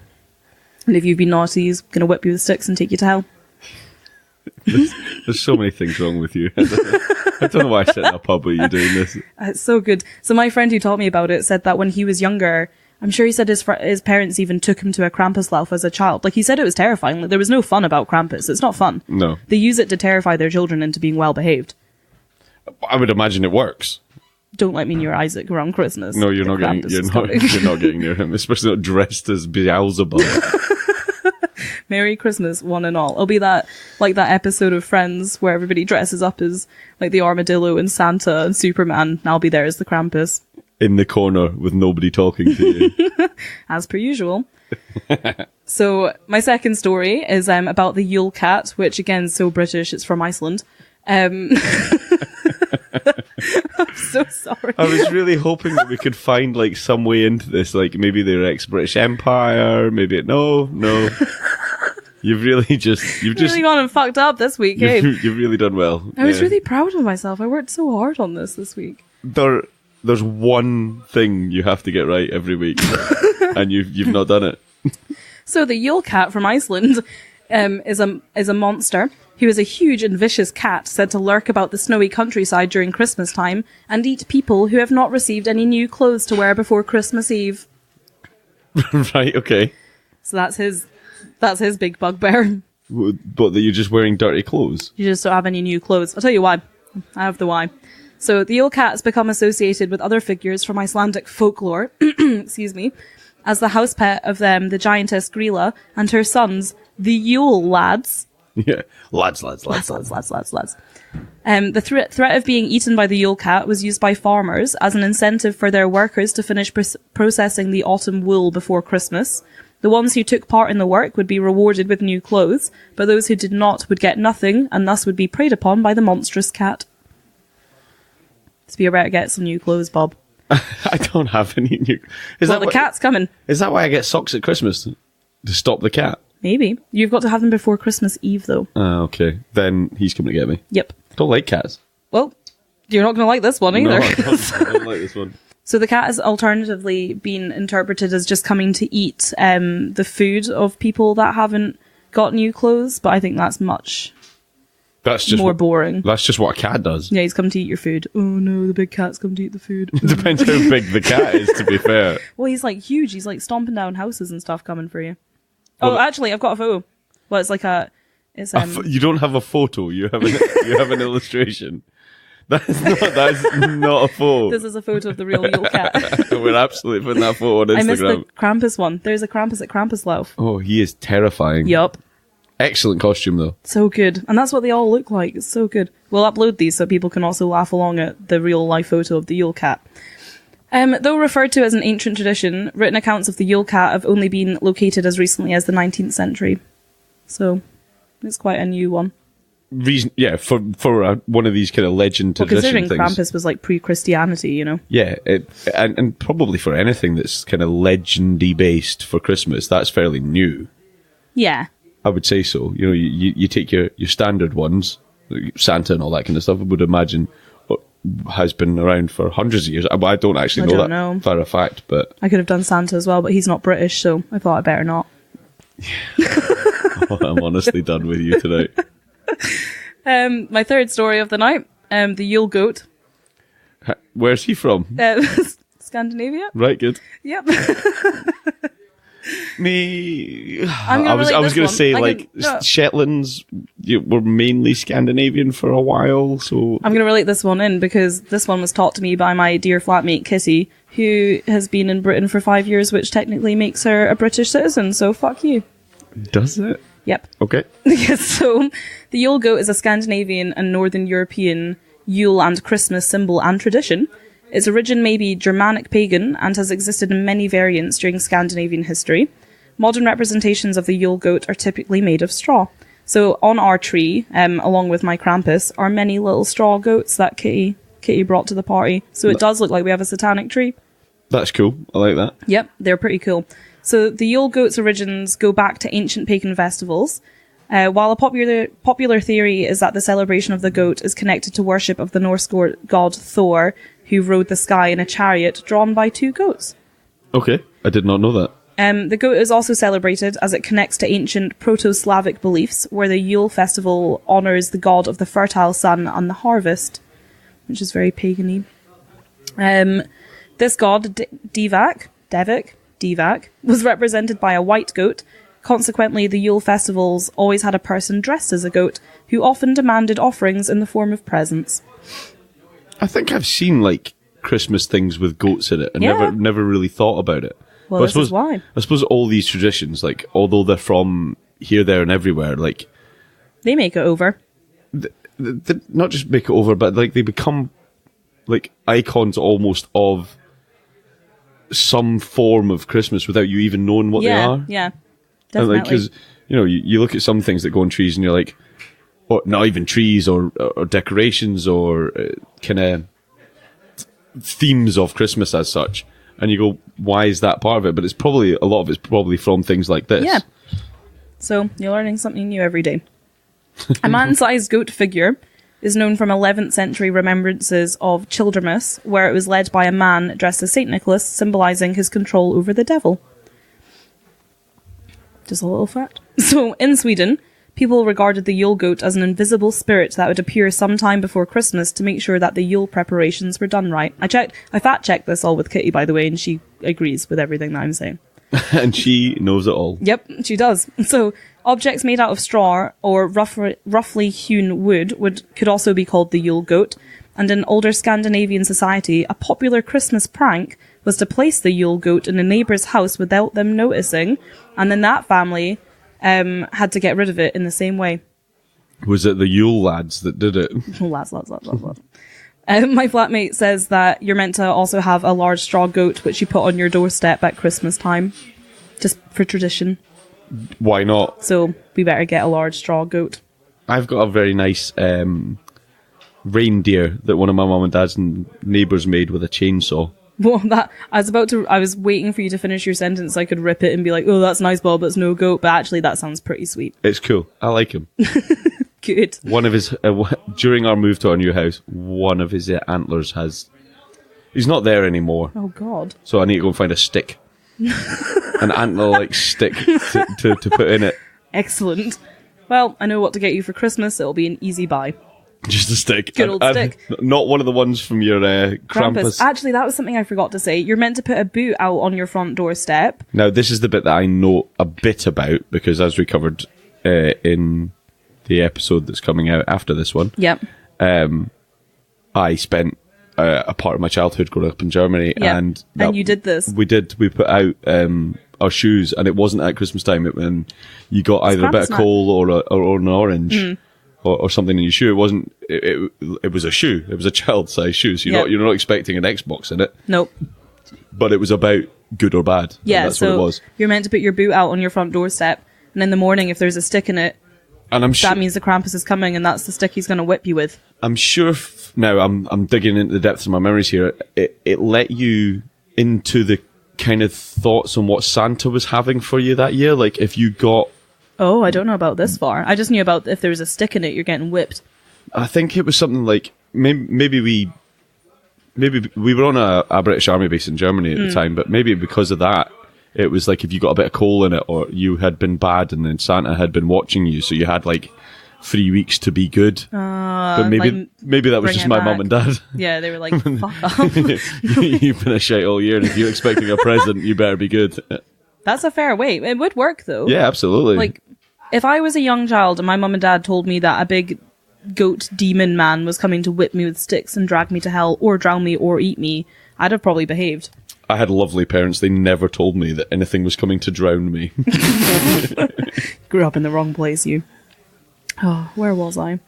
And if you've been naughty, he's going to whip you with sticks and take you to hell. There's so many things wrong with you. I don't know why I set in a pub where you're doing this. It's so good. So my friend who taught me about it said that when he was younger, I'm sure he said his parents even took him to a Krampuslauf as a child. Like, he said it was terrifying. Like, there was no fun about Krampus. It's not fun. No. They use it to terrify their children into being well behaved. I would imagine it works. Don't let me near Isaac around Christmas. No, you're not getting near him, especially not dressed as Beelzebub. Merry Christmas, one and all. It'll be that episode of Friends where everybody dresses up as like the armadillo and Santa and Superman, and I'll be there as the Krampus. In the corner with nobody talking to you. As per usual. So my second story is about the Yule Cat, which again is so British, it's from Iceland. I'm so sorry. I was really hoping that we could find like some way into this, like maybe they're ex-British Empire, maybe no. You've really gone and fucked up this week, eh? You've really done well. I was really proud of myself. I worked so hard on this week. There's one thing you have to get right every week, and you've not done it. So the Yule Cat from Iceland is a monster who is a huge and vicious cat said to lurk about the snowy countryside during Christmas time and eat people who have not received any new clothes to wear before Christmas Eve. Right, okay. So that's his big bugbear. But that you're just wearing dirty clothes? You just don't have any new clothes. I'll tell you why. I have the why. So the Yule cat has become associated with other figures from Icelandic folklore, excuse me, as the house pet of them, the giantess Grilla, and her sons, the Yule lads. Yeah, lads. The threat of being eaten by the Yule cat was used by farmers as an incentive for their workers to finish processing the autumn wool before Christmas. The ones who took part in the work would be rewarded with new clothes, but those who did not would get nothing and thus would be preyed upon by the monstrous cat. So you better get some new clothes, Bob. I don't have any new... The cat's coming. Is that why I get socks at Christmas? To stop the cat? Maybe. You've got to have them before Christmas Eve, though. Okay. Then he's coming to get me. Yep. Don't like cats. Well, you're not going to like this one either. No, I don't like this one. So the cat has alternatively been interpreted as just coming to eat the food of people that haven't got new clothes, but I think that's much more boring. That's just what a cat does. Yeah, he's come to eat your food. Oh no, the big cat's come to eat the food. It depends how big the cat is, to be fair. Well, he's like huge. He's like stomping down houses and stuff coming for you. Well, actually, I've got a photo. Well, it's like you don't have a photo. You have an illustration. That's not a photo. This is a photo of the real Yule cat. We're absolutely putting that photo on Instagram. I missed the Krampus one. There's a Krampus at Krampuslauf. Oh, he is terrifying. Yup. Excellent costume, though. So good. And that's what they all look like. It's so good. We'll upload these so people can also laugh along at the real life photo of the Yule cat. Though referred to as an ancient tradition, written accounts of the Yule cat have only been located as recently as the 19th century. So, it's quite a new one. For one of these kind of legend tradition considering things. Krampus was like pre-Christianity, you know? Yeah, and probably for anything that's kind of legendy based for Christmas, that's fairly new. Yeah. I would say so. You know, you take your standard ones, like Santa and all that kind of stuff, I would imagine has been around for hundreds of years. I don't actually know for a fact, but... I could have done Santa as well, but he's not British, so I thought I'd better not. I'm honestly done with you tonight. My third story of the night, the Yule goat. Where's he from? Scandinavia. Right, good. Yep. I was going to say, Shetlands were mainly Scandinavian for a while, so... I'm going to relate this one in, because this one was taught to me by my dear flatmate Kitty, who has been in Britain for 5 years, which technically makes her a British citizen, so fuck you. Does it? Yep. Okay. So, the Yule goat is a Scandinavian and Northern European Yule and Christmas symbol and tradition. Its origin may be Germanic pagan and has existed in many variants during Scandinavian history. Modern representations of the Yule goat are typically made of straw. So on our tree, along with my Krampus, are many little straw goats that Kitty brought to the party. So it does look like we have a satanic tree. That's cool. I like that. Yep, they're pretty cool. So the Yule goat's origins go back to ancient pagan festivals. While a popular theory is that the celebration of the goat is connected to worship of the Norse god Thor, who rode the sky in a chariot drawn by two goats. Okay, I did not know that. The goat is also celebrated as it connects to ancient Proto-Slavic beliefs, where the Yule festival honours the god of the fertile sun and the harvest, which is very pagan-y. This god, Devik, was represented by a white goat. Consequently, the Yule festivals always had a person dressed as a goat, who often demanded offerings in the form of presents. I think I've seen, Christmas things with goats in it, and never really thought about it. Well, this is why. I suppose all these traditions, although they're from here, there, and everywhere, they make it over. They not just make it over, but, they become, icons almost of some form of Christmas without you even knowing what they are. Yeah, definitely. Because, you look at some things that go on trees and you're like, or not even trees or decorations or kind of themes of Christmas as such. And you go, why is that part of it? But a lot of it's probably from things like this. Yeah. So you're learning something new every day. A man-sized goat figure is known from 11th century remembrances of Childermas, where it was led by a man dressed as St. Nicholas, symbolising his control over the devil. Just a little fact. So, in Sweden, people regarded the Yule goat as an invisible spirit that would appear sometime before Christmas to make sure that the Yule preparations were done right. I fact-checked this all with Kitty, by the way, and she agrees with everything that I'm saying. And she knows it all. Yep, she does. So, objects made out of straw or roughly hewn wood could also be called the Yule goat. And in older Scandinavian society, a popular Christmas prank was to place the Yule goat in a neighbour's house without them noticing, and then that family had to get rid of it in the same way. Was it the Yule lads that did it? Lads. My flatmate says that you're meant to also have a large straw goat which you put on your doorstep at Christmas time, just for tradition. Why not? So we better get a large straw goat. I've got a very nice reindeer that one of my mum and dad's neighbours made with a chainsaw. Well, I was waiting for you to finish your sentence so I could rip it and be like, oh, that's nice, Bob, it's no goat. But actually, that sounds pretty sweet. It's cool. I like him. Good. One of his, during our move to our new house, one of his antlers he's not there anymore. Oh, God. So I need to go and find a stick. An antler-like stick to put in it. Excellent. Well, I know what to get you for Christmas. It'll be an easy buy. Just a stick. Good old stick. Not one of the ones from your Krampus. Actually, that was something I forgot to say. You're meant to put a boot out on your front doorstep. Now, this is the bit that I know a bit about, because as we covered in the episode that's coming out after this one, Yep. I spent a part of my childhood growing up in Germany. Yep. And you did this. We did. We put out our shoes, and it wasn't at Christmas time. When you got either a bit of coal or an orange. Mm. Or something in your shoe. It wasn't. It was a shoe. It was a child-sized shoe. So you're not expecting an Xbox in it. Nope. But it was about good or bad. Yeah, that's what it was. You're meant to put your boot out on your front doorstep, and in the morning, if there's a stick in it, and that means the Krampus is coming, and that's the stick he's going to whip you with. I'm sure. Now I'm digging into the depths of my memories here. It let you into the kind of thoughts on what Santa was having for you that year. Like if you got. Oh, I don't know about this far. I just knew about if there was a stick in it, you're getting whipped. I think it was something like maybe we were on a British Army base in Germany at the time, but maybe because of that, it was like if you got a bit of coal in it, or you had been bad, and then Santa had been watching you, so you had like 3 weeks to be good. But maybe that was just my mum and dad. Yeah, they were like, fuck off. You've been a shite all year, and if you're expecting a present, you better be good. That's a fair way. It would work, though. Yeah, absolutely. Like, if I was a young child and my mum and dad told me that a big goat demon man was coming to whip me with sticks and drag me to hell, or drown me, or eat me, I'd have probably behaved. I had lovely parents. They never told me that anything was coming to drown me. Grew up in the wrong place, you. Oh, where was I?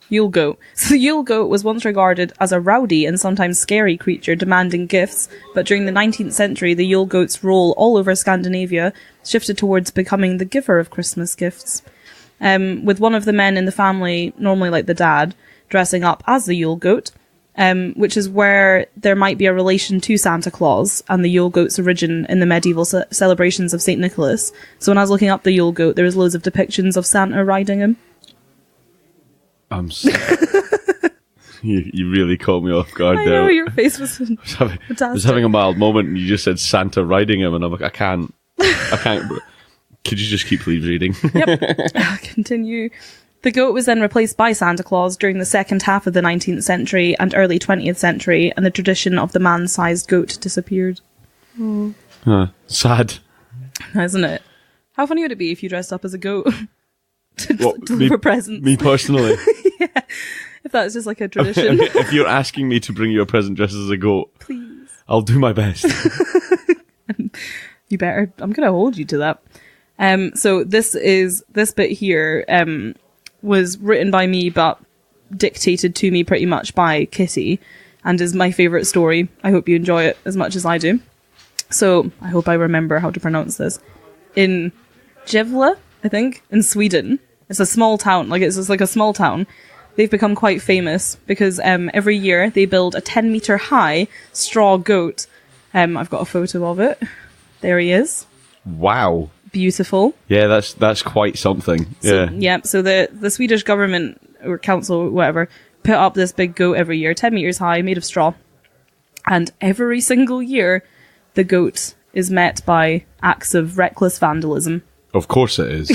Yule goat. So the Yule goat was once regarded as a rowdy and sometimes scary creature demanding gifts, but during the 19th century, the Yule goat's role all over Scandinavia shifted towards becoming the giver of Christmas gifts. With one of the men in the family, normally like the dad, dressing up as the Yule goat, which is where there might be a relation to Santa Claus and the Yule goat's origin in the medieval celebrations of St. Nicholas. So when I was looking up the Yule goat, there was loads of depictions of Santa riding him. I'm sorry. You really caught me off guard there. I know, your face was fantastic. I was having a mild moment, and you just said Santa riding him, and I'm like, I can't. Could you just keep reading? Yep. I'll continue. The goat was then replaced by Santa Claus during the second half of the 19th century and early 20th century, and the tradition of the man-sized goat disappeared. Oh. Sad. Isn't it? How funny would it be if you dressed up as a goat to deliver presents? Me personally? Yeah. If that was just like a tradition. If you're asking me to bring you a present dressed as a goat, please. I'll do my best. You better. I'm going to hold you to that. So this bit here was written by me but dictated to me pretty much by Kitty, and is my favourite story. I hope you enjoy it as much as I do. So I hope I remember how to pronounce this. In Gävle, I think, in Sweden. It's a small town. It's just like a small town. They've become quite famous because every year they build a 10-meter high straw goat. I've got a photo of it. There he is. Wow. Beautiful. Yeah, that's quite something. Yeah. So the Swedish government or council, whatever, put up this big goat every year, 10 meters high, made of straw. And every single year, the goat is met by acts of reckless vandalism. Of course it is.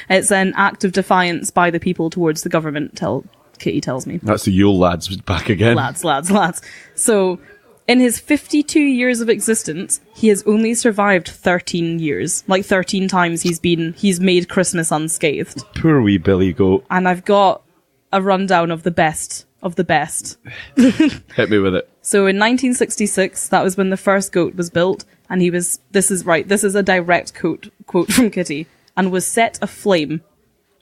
It's an act of defiance by the people towards the government, Kitty tells me. That's the Yule lads back again. Lads. So, in his 52 years of existence, he has only survived 13 years. Like 13 times he's made Christmas unscathed. Poor wee Billy Goat. And I've got a rundown of the best of the best. Hit me with it. So in 1966, that was when the first goat was built, and this is a direct quote from Kitty, and was set aflame.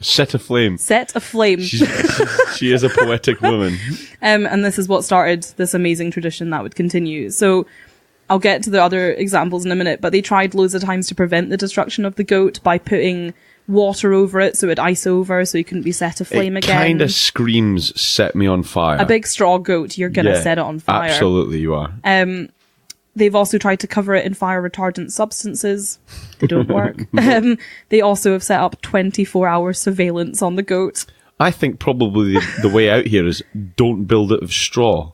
Set aflame. Set aflame. She is a poetic woman. And this is what started this amazing tradition that would continue. So I'll get to the other examples in a minute, but they tried loads of times to prevent the destruction of the goat by putting water over it so it'd ice over so he couldn't be set aflame again. It kind of screams set me on fire. A big straw goat, you're going to set it on fire. Absolutely you are. They've also tried to cover it in fire retardant substances. They don't work. They also have set up 24-hour surveillance on the goat. I think probably the way out here is don't build it of straw.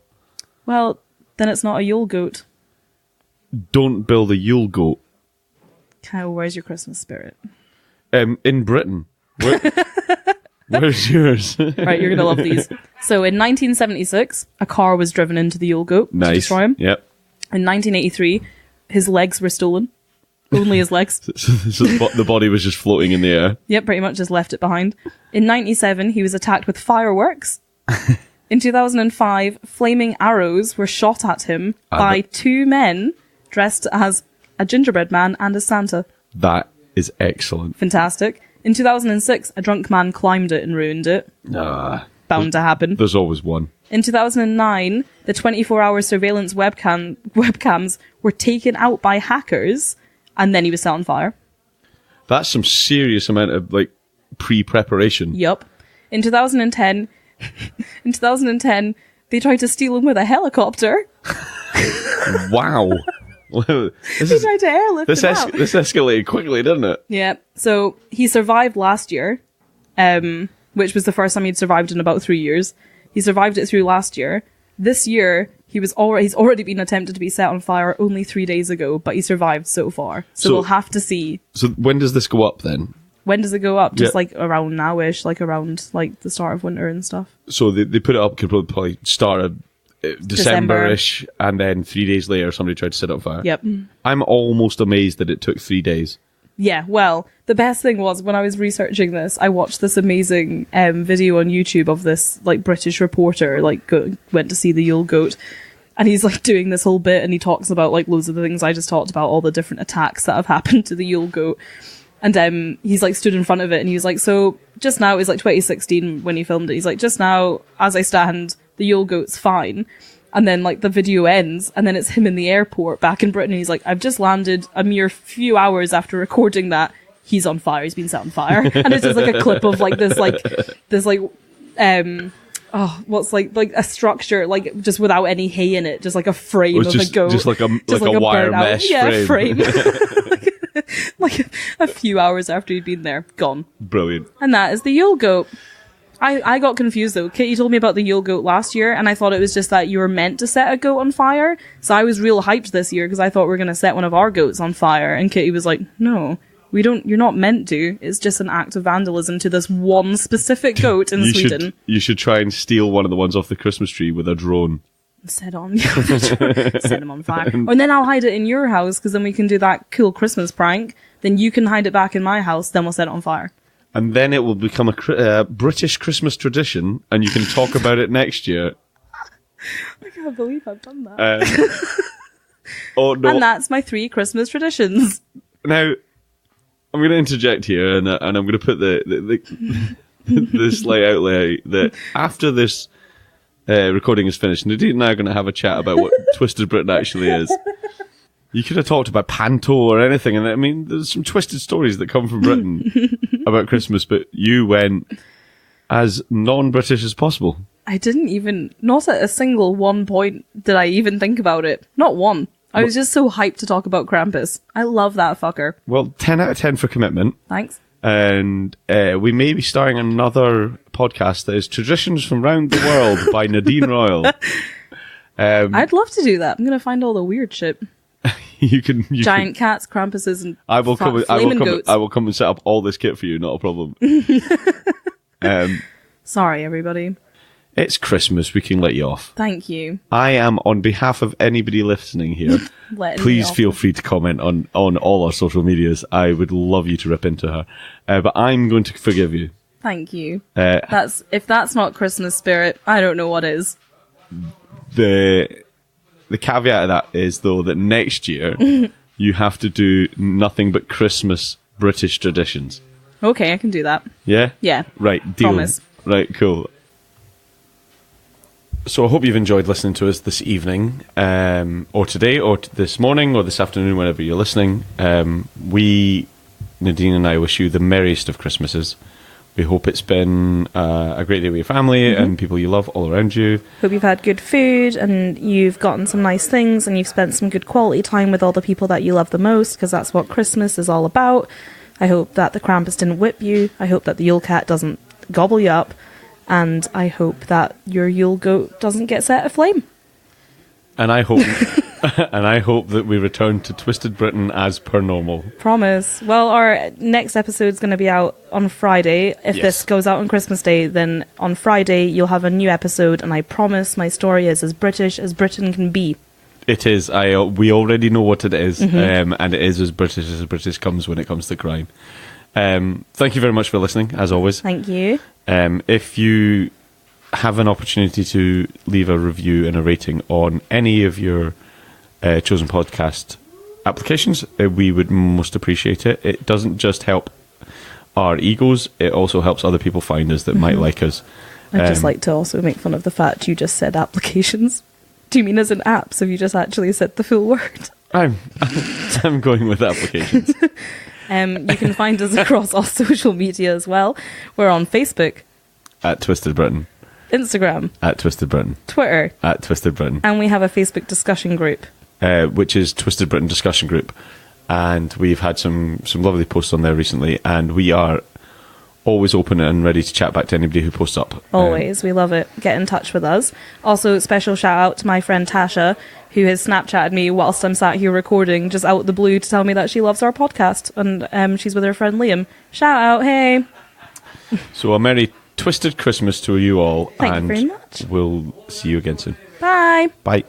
Well, then it's not a Yule goat. Don't build a Yule goat. Kyle, where's your Christmas spirit? In Britain. Where's yours? Right, you're going to love these. So in 1976, a car was driven into the Yule goat to destroy him. Yep. In 1983, his legs were stolen. Only his legs. So the body was just floating in the air. Yep, pretty much just left it behind. In 97, he was attacked with fireworks. In 2005, flaming arrows were shot at him by two men dressed as a gingerbread man and as Santa. That is excellent. Fantastic. In 2006, a drunk man climbed it and ruined it. Bound to happen. There's always one. In 2009, the 24-hour surveillance webcams were taken out by hackers, and then he was set on fire. That's some serious amount of pre-preparation. Yup. In 2010, they tried to steal him with a helicopter. Wow. They tried to airlift him out. This escalated quickly, didn't it? Yeah. So he survived last year, which was the first time he'd survived in about 3 years. He survived it through last year. This year, he's already been attempted to be set on fire only 3 days ago, but he survived so far. So we'll have to see. So when does this go up then? When does it go up? Just around now-ish, around the start of winter and stuff. So they put it up, could probably start of December-ish, and then 3 days later somebody tried to set it on fire. Yep. I'm almost amazed that it took 3 days. Yeah, well, the best thing was when I was researching this, I watched this amazing video on YouTube of this British reporter went to see the Yule goat, and he's doing this whole bit, and he talks about loads of the things I just talked about, all the different attacks that have happened to the Yule goat, and he's stood in front of it, and he was so just now, it was 2016 when he filmed it, he's just now, as I stand, the Yule goat's fine. And then the video ends, and then it's him in the airport back in Britain. And he's I've just landed a mere few hours after recording that. He's on fire. He's been set on fire. And it's just a clip of what's a structure, just without any hay in it, just a frame of a goat. Just like a wire mesh frame. A few hours after he'd been there. Gone. Brilliant. And that is the Yule goat. I got confused though. Kitty told me about the Yule goat last year, and I thought it was just that you were meant to set a goat on fire. So I was real hyped this year because I thought we were going to set one of our goats on fire. And Kitty was like, no, we don't, you're not meant to. It's just an act of vandalism to this one specific goat in Sweden. You should try and steal one of the ones off the Christmas tree with a drone. Set him on fire. And then I'll hide it in your house because then we can do that cool Christmas prank. Then you can hide it back in my house. Then we'll set it on fire. And then it will become a British Christmas tradition, and you can talk about it next year. I can't believe I've done that. Oh no! And that's my 3 Christmas traditions. Now, I'm going to interject here, and I'm going to put the slight outlay that after this recording is finished, Nadine and I are going to have a chat about what Twisted Britain actually is. You could have talked about Panto or anything, and I mean, there's some twisted stories that come from Britain about Christmas, but you went as non-British as possible. I didn't even, not at a single one point did I even think about it. Not one. I was just so hyped to talk about Krampus. I love that fucker. Well, 10 out of 10 for commitment. Thanks. And we may be starting another podcast that is Traditions from Round the World by Nadine Royal. I'd love to do that. I'm going to find all the weird shit. Giant cats, Krampuses, and I will come. goats. I will come and set up all this kit for you. Not a problem. Sorry, everybody. It's Christmas. We can let you off. Thank you. I am, on behalf of anybody listening here, please feel free to comment on all our social medias. I would love you to rip into her. But I'm going to forgive you. Thank you. If that's not Christmas spirit, I don't know what is. The caveat of that is, though, that next year you have to do nothing but Christmas British traditions. Okay, I can do that. Yeah? Yeah. Right, deal. Promise. Right, cool. So I hope you've enjoyed listening to us this evening, or today, or this morning, or this afternoon, whenever you're listening. Nadine and I wish you the merriest of Christmases. We hope it's been a great day with your family and people you love all around you. Hope you've had good food and you've gotten some nice things and you've spent some good quality time with all the people that you love the most, because that's what Christmas is all about. I hope that the Krampus didn't whip you. I hope that the Yule Cat doesn't gobble you up. And I hope that your Yule Goat doesn't get set aflame. And I hope that we return to Twisted Britain as per normal. Promise. Well, our next episode's going to be out on Friday. If this goes out on Christmas Day, then on Friday you'll have a new episode, and I promise my story is as British as Britain can be. It is. We already know what it is, and it is as British comes when it comes to crime. Thank you very much for listening, as always. Thank you. If you have an opportunity to leave a review and a rating on any of your chosen podcast applications, we would most appreciate it. It doesn't just help our egos, it also helps other people find us that might like us. I'd just like to also make fun of the fact you just said applications. Do you mean as in apps? Have you just actually said the full word? I'm going with applications. You can find us across all social media as well. We're on Facebook. At Twisted Britain. Instagram. At Twisted Britain. Twitter. At Twisted Britain. And we have a Facebook discussion group. Which is Twisted Britain Discussion Group. And we've had some lovely posts on there recently, and we are always open and ready to chat back to anybody who posts up. Always. We love it. Get in touch with us. Also, special shout out to my friend Tasha, who has Snapchatted me whilst I'm sat here recording, just out of the blue, to tell me that she loves our podcast. And she's with her friend Liam. Shout out, hey! So a merry Twisted Christmas to you all. Thank you very much. We'll see you again soon. Bye! Bye.